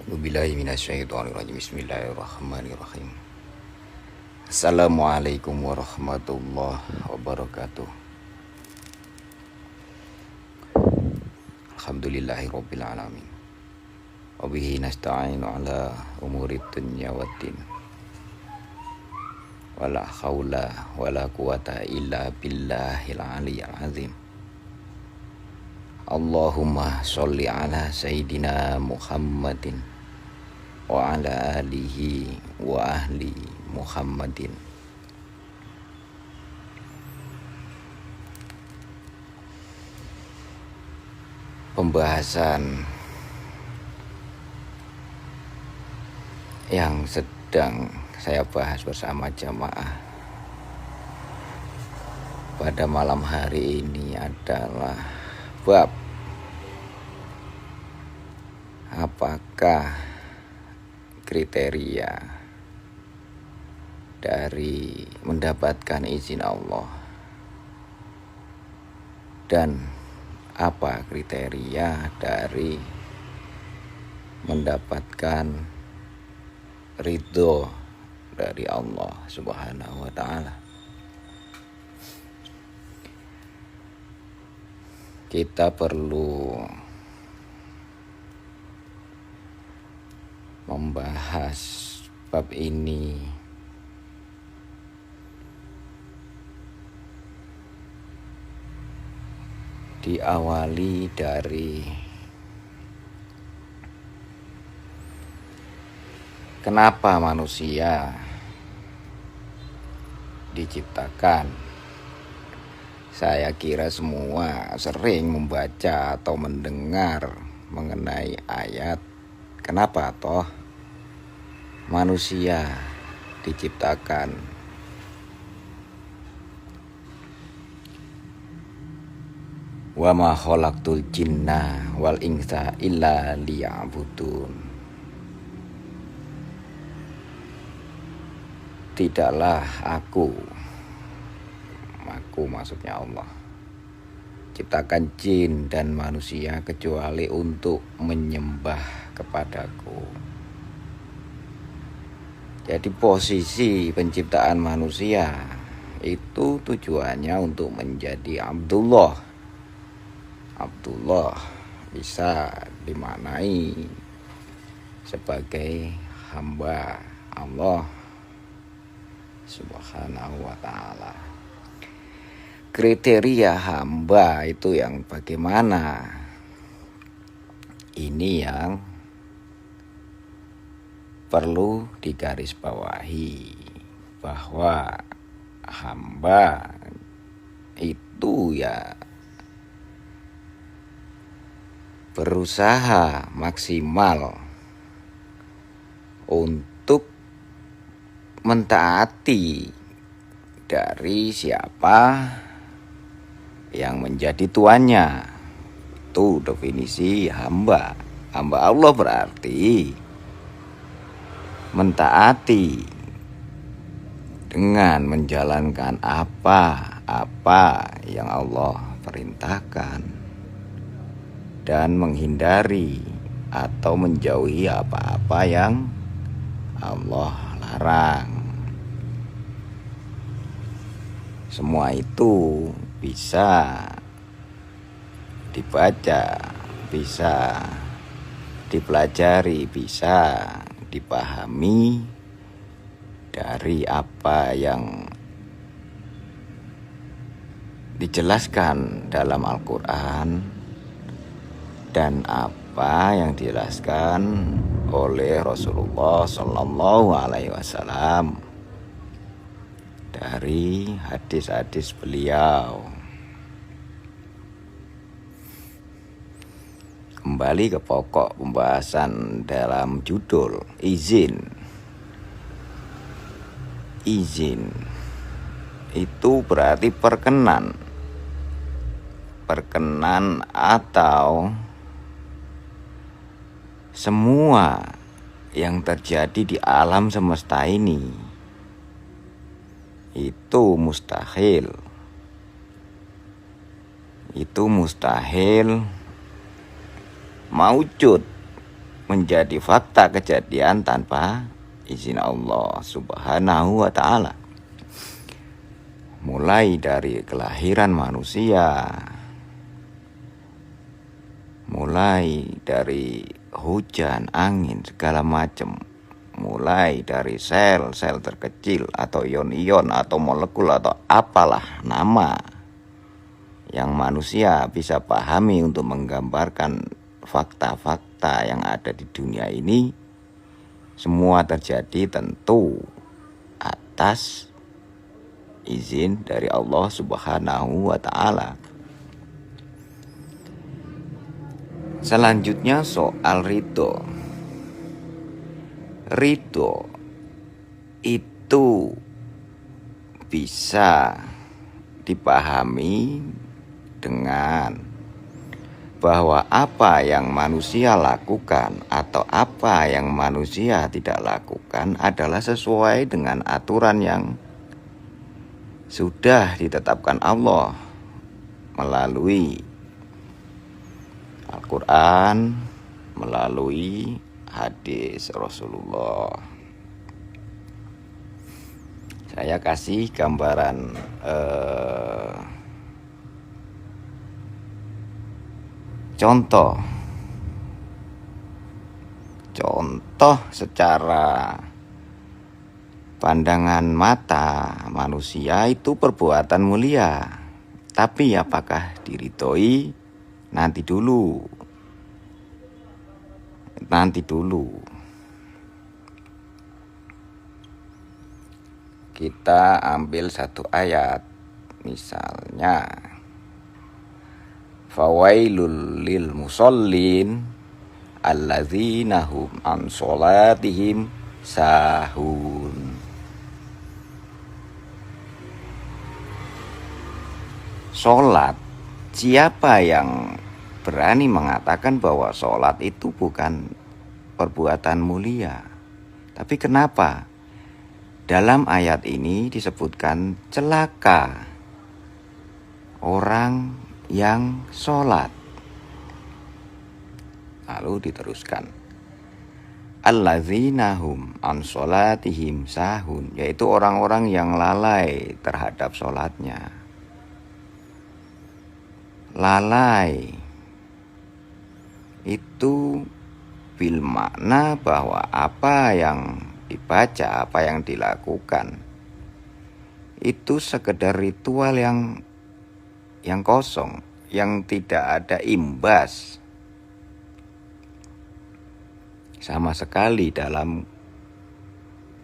A'udzubillahi minasyaitonirrajim. Bismillahirrahmanirrahim. Assalamualaikum warahmatullahi wabarakatuh. Alhamdulillahirabbil alamin. Wa bihi nasta'inu ala umurid dunya waddin. Wala haula wala quwata illa billahil aliyyil azim. Allahumma sholli ala sayyidina Muhammadin wa ala alihi wa ahli Muhammadin. Pembahasan yang sedang saya bahas bersama jamaah pada malam hari ini adalah bab apakah kriteria dari mendapatkan izin Allah dan apa kriteria dari mendapatkan ridho dari Allah Subhanahu wa ta'ala. Kita perlu membahas bab ini diawali dari kenapa manusia diciptakan. Saya kira semua sering membaca atau mendengar mengenai ayat kenapa toh manusia diciptakan. Wa ma khalaqtul jinna wal insa illa liya'budun. Tidaklah aku maksudnya Allah ciptakan jin dan manusia kecuali untuk menyembah kepadaku. Jadi posisi penciptaan manusia itu tujuannya untuk menjadi Abdullah. Abdullah bisa dimaknai sebagai hamba Allah Subhanahu wa ta'ala. Kriteria hamba itu yang bagaimana? Ini yang perlu digarisbawahi, bahwa hamba itu ya berusaha maksimal untuk mentaati dari siapa yang menjadi tuannya. Itu definisi hamba. Hamba Allah berarti mentaati dengan menjalankan apa yang Allah perintahkan dan menghindari atau menjauhi apa-apa yang Allah larang. Semua itu bisa dibaca, bisa dipelajari, bisa dipahami dari apa yang dijelaskan dalam Al-Quran dan apa yang dijelaskan oleh Rasulullah Sallallahu Alaihi Wasallam dari hadis-hadis beliau. Kembali ke pokok pembahasan dalam judul izin. Izin itu berarti perkenan atau semua yang terjadi di alam semesta ini itu mustahil maujud menjadi fakta kejadian tanpa izin Allah Subhanahu wa ta'ala. Mulai dari kelahiran manusia, mulai dari hujan, angin, segala macam, mulai dari sel-sel terkecil atau ion-ion atau molekul atau apalah nama yang manusia bisa pahami untuk menggambarkan fakta-fakta yang ada di dunia ini, semua terjadi tentu atas izin dari Allah Subhanahu wa ta'ala. Selanjutnya soal ridho. Ridho itu bisa dipahami dengan bahwa apa yang manusia lakukan atau apa yang manusia tidak lakukan adalah sesuai dengan aturan yang sudah ditetapkan Allah melalui Al-Quran, melalui hadis Rasulullah. Saya kasih gambaran contoh secara pandangan mata manusia itu perbuatan mulia, tapi apakah diridhoi? Nanti dulu. Kita ambil satu ayat, misalnya fawailul lil musallin alladzina hum an sholatihim sahun. Sholat, siapa yang berani mengatakan bahwa sholat itu bukan perbuatan mulia? Tapi kenapa dalam ayat ini disebutkan celaka orang yang sholat? Lalu diteruskan, alladzina hum an sholatihim sahun, yaitu orang-orang yang lalai terhadap sholatnya. Lalai itu bil makna bahwa apa yang dibaca, apa yang dilakukan itu sekedar ritual yang kosong, yang tidak ada imbas sama sekali dalam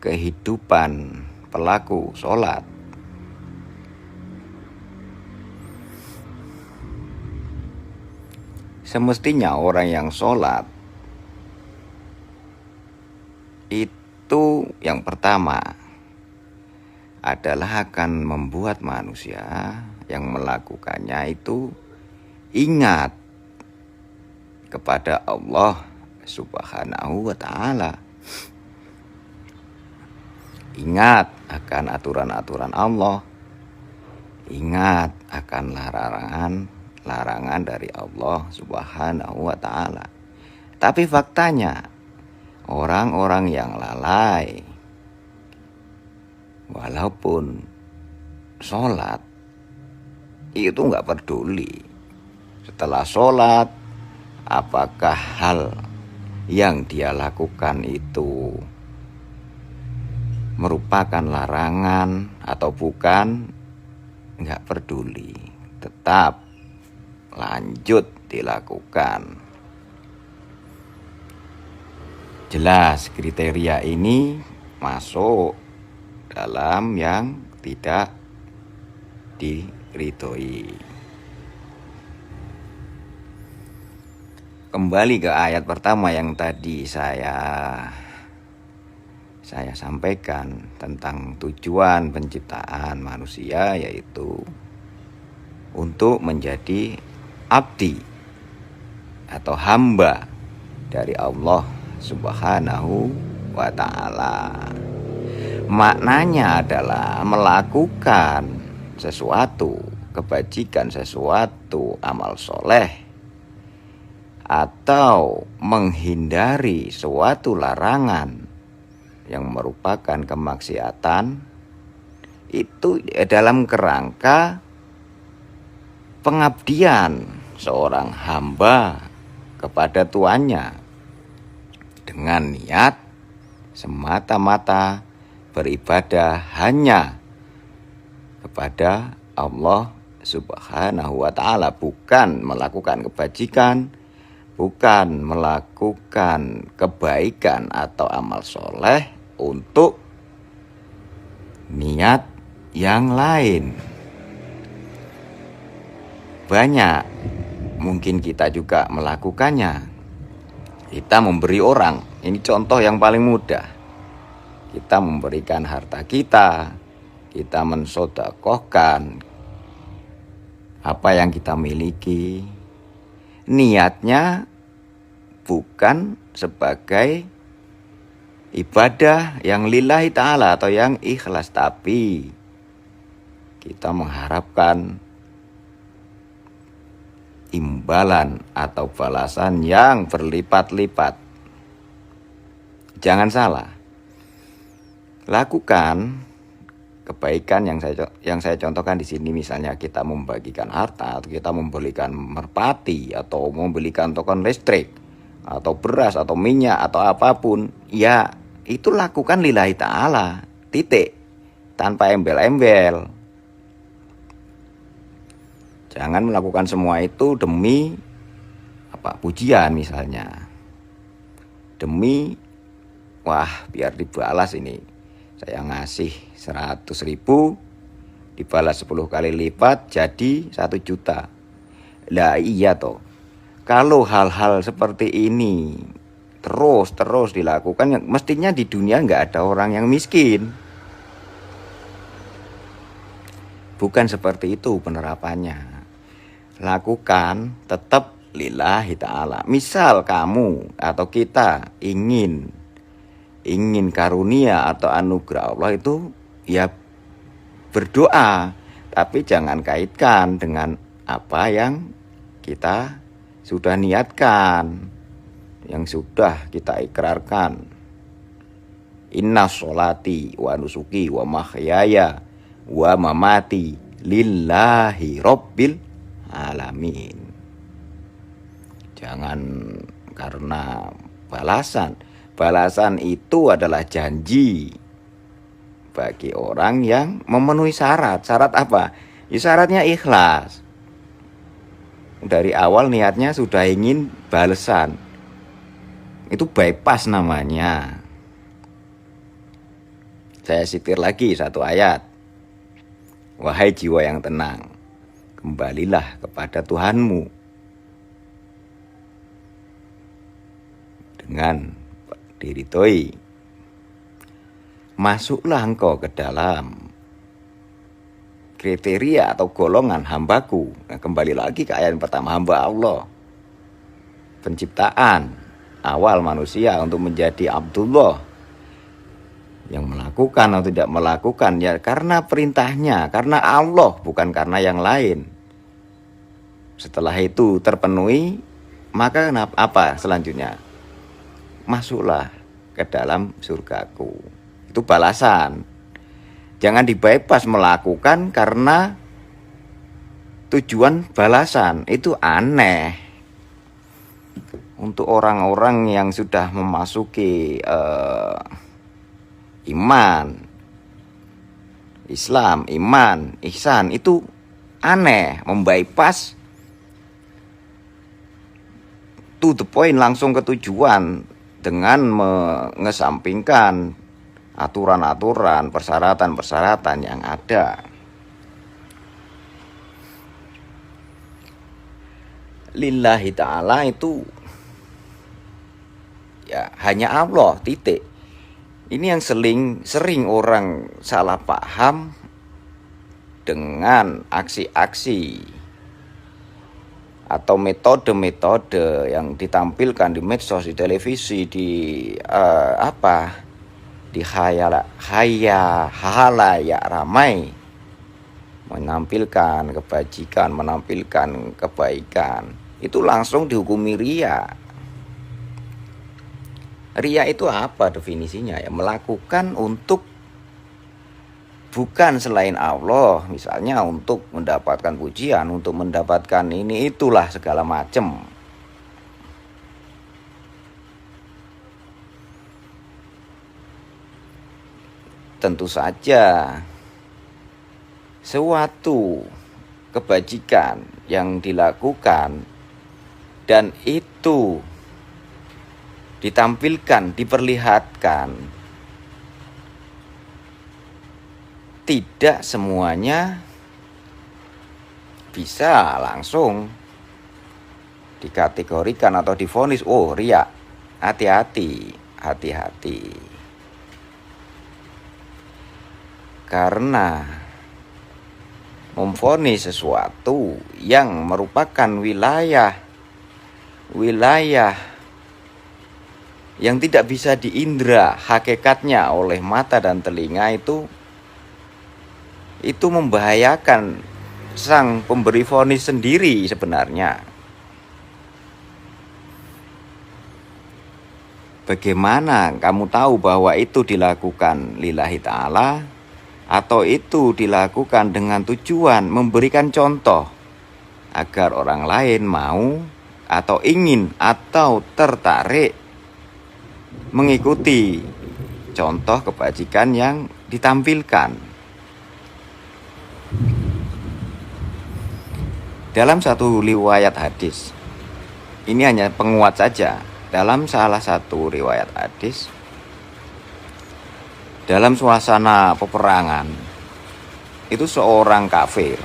kehidupan pelaku sholat. Semestinya orang yang sholat itu yang pertama adalah akan membuat manusia yang melakukannya itu ingat kepada Allah Subhanahu wa ta'ala. Ingat akan aturan-aturan Allah, ingat akan larangan dari Allah Subhanahu wa ta'ala. Tapi faktanya orang-orang yang lalai walaupun sholat itu gak peduli. Setelah sholat, apakah hal yang dia lakukan itu merupakan larangan atau bukan, gak peduli, tetap lanjut dilakukan. Jelas kriteria ini masuk dalam yang tidak diridhoi. Kembali ke ayat pertama yang tadi saya sampaikan tentang tujuan penciptaan manusia, yaitu untuk menjadi abdi atau hamba dari Allah Subhanahu wa ta'ala. Maknanya adalah melakukan sesuatu kebajikan, sesuatu amal soleh atau menghindari suatu larangan yang merupakan kemaksiatan, itu dalam kerangka pengabdian seorang hamba kepada tuannya dengan niat semata-mata beribadah hanya kepada Allah Subhanahu wa ta'ala, bukan melakukan kebajikan, bukan melakukan kebaikan atau amal soleh untuk niat yang lain. Banyak mungkin kita juga melakukannya. Kita memberi orang, ini contoh yang paling mudah. Kita memberikan harta kita mensedekahkan apa yang kita miliki. Niatnya bukan sebagai ibadah yang lillahi ta'ala atau yang ikhlas, tapi kita mengharapkan imbalan atau balasan yang berlipat-lipat. Jangan salah, lakukan kebaikan yang saya contohkan di sini, misalnya kita membagikan harta, atau kita membelikan merpati, atau membelikan token listrik, atau beras, atau minyak, atau apapun, ya itu lakukan lillahi ta'ala, titik, tanpa embel-embel. Jangan melakukan semua itu demi pujian misalnya, demi biar dibalas ini. Saya ngasih 100.000 dibalas 10 kali lipat jadi 1 juta. Lah iya toh. Kalau hal-hal seperti ini terus dilakukan, mestinya di dunia nggak ada orang yang miskin. Bukan seperti itu penerapannya. Lakukan tetap lillahi ta'ala. Misal kamu atau kita ingin karunia atau anugerah Allah, itu ya berdoa, tapi jangan kaitkan dengan apa yang kita sudah niatkan, yang sudah kita ikrarkan. Inna sholati wa nusuki wa mahyaya wa mamati lillahi rabbil alamin. Jangan karena balasan itu adalah janji bagi orang yang memenuhi syarat. Syarat apa? Ya syaratnya ikhlas. Dari awal niatnya sudah ingin balasan. Itu bypass namanya. Saya sitir lagi satu ayat. Wahai jiwa yang tenang, kembalilah kepada Tuhanmu dengan diridhoi. Masuklah engkau ke dalam kriteria atau golongan hambaku. Nah, kembali lagi ke ayat pertama, hamba Allah. Penciptaan awal manusia untuk menjadi Abdullah. Yang melakukan atau tidak melakukan ya karena perintahnya, karena Allah, bukan karena yang lain. Setelah itu terpenuhi, maka apa selanjutnya? Masuklah ke dalam surgaku. Itu balasan. Jangan dibypass melakukan karena tujuan balasan. Itu aneh. Untuk orang-orang yang sudah memasuki iman, Islam, iman, ihsan, itu aneh. Membypass to the point, langsung ke tujuan, dengan mengesampingkan aturan-aturan, persyaratan-persyaratan yang ada. Lillahi ta'ala itu ya hanya Allah, titik. Ini yang sering orang salah paham dengan aksi-aksi atau metode-metode yang ditampilkan di medsos, di televisi, di di halayak ramai, menampilkan kebajikan, menampilkan kebaikan. itu langsung dihukumi riya. Riya itu apa definisinya ya? Melakukan untuk bukan selain Allah, misalnya untuk mendapatkan pujian, untuk mendapatkan ini itulah segala macam. Tentu saja suatu kebajikan yang dilakukan dan itu ditampilkan, diperlihatkan, tidak semuanya bisa langsung dikategorikan atau divonis, oh riya. Hati-hati, hati-hati. Karena memvonis sesuatu yang merupakan wilayah yang tidak bisa diindra hakikatnya oleh mata dan telinga, itu membahayakan sang pemberi vonis sendiri sebenarnya. Bagaimana kamu tahu bahwa itu dilakukan lillahi ta'ala atau itu dilakukan dengan tujuan memberikan contoh agar orang lain mau atau ingin atau tertarik mengikuti contoh kebajikan yang ditampilkan. Dalam satu riwayat hadis, ini hanya penguat saja. Dalam salah satu riwayat hadis, dalam suasana peperangan, itu seorang kafir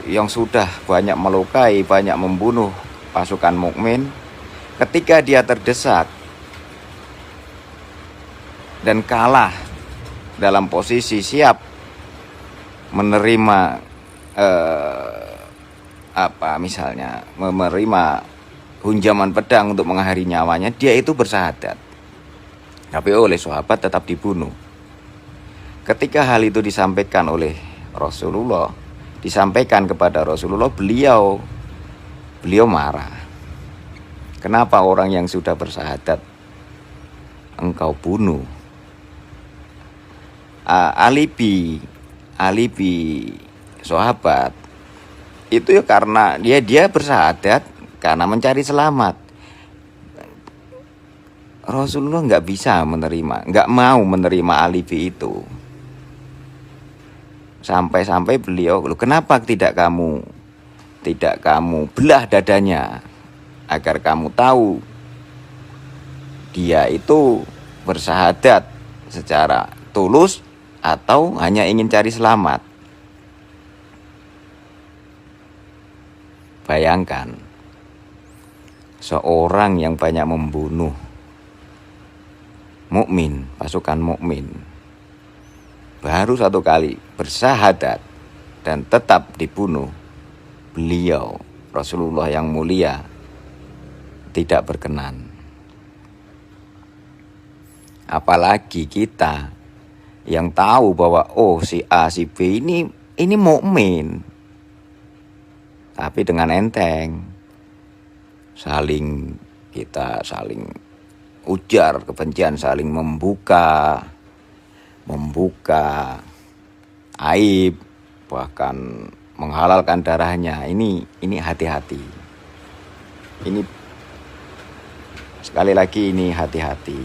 yang sudah banyak melukai, banyak membunuh pasukan mukmin, ketika dia terdesak dan kalah dalam posisi siap menerima menerima hunjaman pedang untuk mengakhiri nyawanya, dia itu bersahadat. Tapi oleh sahabat tetap dibunuh. Ketika hal itu disampaikan oleh Rasulullah, disampaikan kepada Rasulullah, beliau marah. Kenapa orang yang sudah bersahadat engkau bunuh? Alibi sahabat itu ya karena dia bersahadat karena mencari selamat. Rasulullah nggak mau menerima alibi itu. Sampai beliau, kenapa tidak kamu belah dadanya agar kamu tahu dia itu bersahadat secara tulus atau hanya ingin cari selamat. Bayangkan seorang yang banyak membunuh mukmin, pasukan mukmin, baru satu kali bersahadat dan tetap dibunuh. Beliau, Rasulullah yang mulia, tidak berkenan. Apalagi kita yang tahu bahwa si A, si B ini mukmin, tapi dengan enteng kita saling ujar kebencian, saling membuka aib, bahkan menghalalkan darahnya. Ini hati-hati. Ini sekali lagi, ini hati-hati.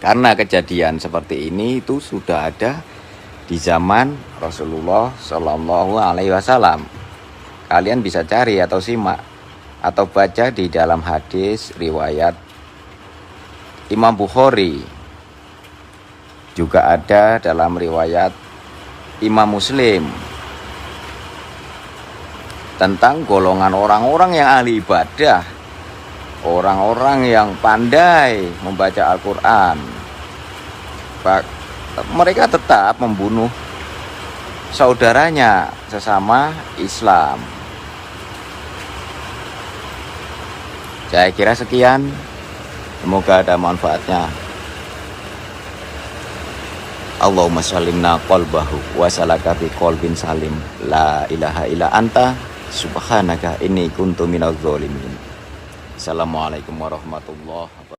Karena kejadian seperti ini itu sudah ada di zaman Rasulullah Shallallahu Alaihi Wasallam. Kalian bisa cari atau simak atau baca di dalam hadis riwayat Imam Bukhari, juga ada dalam riwayat Imam Muslim, tentang golongan orang-orang yang ahli ibadah, orang-orang yang pandai membaca Al-Quran. Mereka tetap membunuh saudaranya sesama Islam. Saya kira sekian, semoga ada manfaatnya. Allahumma salimna qalbahu wa salaka fi qalbin salim. La ilaha illa anta subhanaka inni kuntu minadz zalimin. Assalamualaikum warahmatullahi wabarakatuh.